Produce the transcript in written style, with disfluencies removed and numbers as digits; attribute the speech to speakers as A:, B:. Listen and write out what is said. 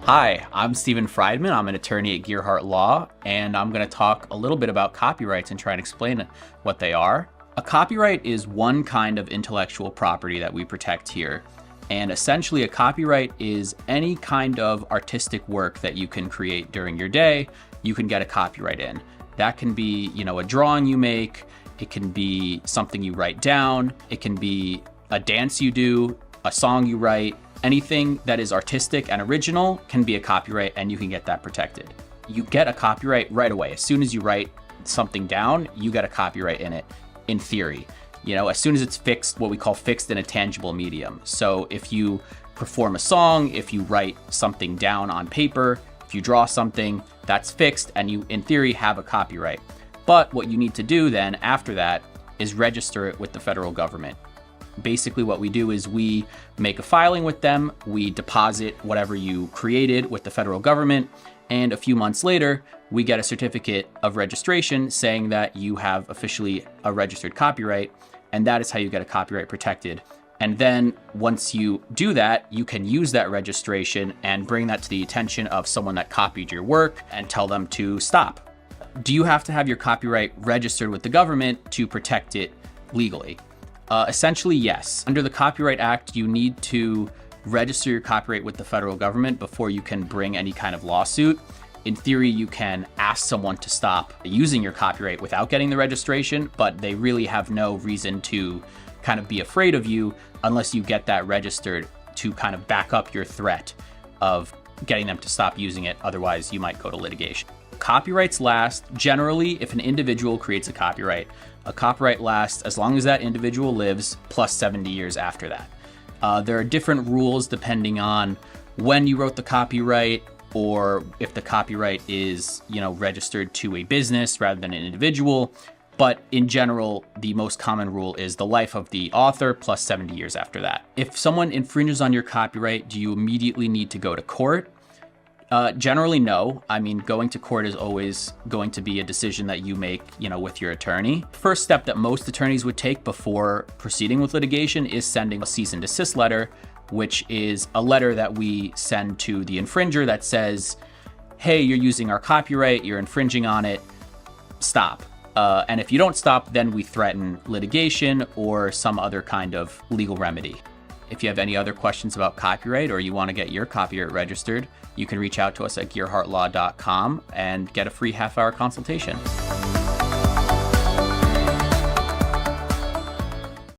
A: Hi, I'm Stephen Friedman. I'm an attorney at Gearhart Law, and I'm going to talk a little bit about copyrights and try and explain what they are. A copyright is one kind of intellectual property that we protect here. And essentially, a copyright is any kind of artistic work that you can create during your day, you can get a copyright in. That can be, a drawing you make, it can be something you write down, it can be a dance you do, a song you write. Anything that is artistic and original can be a copyright, and you can get that protected. You get a copyright right away. As soon as you write something down, you get a copyright in it, in theory. As soon as it's fixed, what we call fixed in a tangible medium. So if you perform a song, if you write something down on paper, if you draw something, that's fixed, and you, in theory, have a copyright. But what you need to do then after that is register it with the federal government. Basically what we do is we make a filing with them, we deposit whatever you created with the federal government, and a few months later, we get a certificate of registration saying that you have officially a registered copyright, and that is how you get a copyright protected. And then once you do that, you can use that registration and bring that to the attention of someone that copied your work and tell them to stop. Do you have to have your copyright registered with the government to protect it legally? Essentially, yes. Under the Copyright Act, you need to register your copyright with the federal government before you can bring any kind of lawsuit. In theory, you can ask someone to stop using your copyright without getting the registration, but they really have no reason to kind of be afraid of you unless you get that registered to kind of back up your threat of getting them to stop using it. Otherwise, you might go to litigation. Copyrights last, generally, if an individual creates a copyright lasts as long as that individual lives, plus 70 years after that. There are different rules depending on when you wrote the copyright, or if the copyright is, registered to a business rather than an individual. But in general, the most common rule is the life of the author plus 70 years after that. If someone infringes on your copyright, do you immediately need to go to court? Generally, no. I mean, going to court is always going to be a decision that you make, with your attorney. First step that most attorneys would take before proceeding with litigation is sending a cease and desist letter, which is a letter that we send to the infringer that says, hey, you're using our copyright, you're infringing on it, stop. And if you don't stop, then we threaten litigation or some other kind of legal remedy. If you have any other questions about copyright or you want to get your copyright registered, you can reach out to us at gearhartlaw.com and get a free half-hour consultation.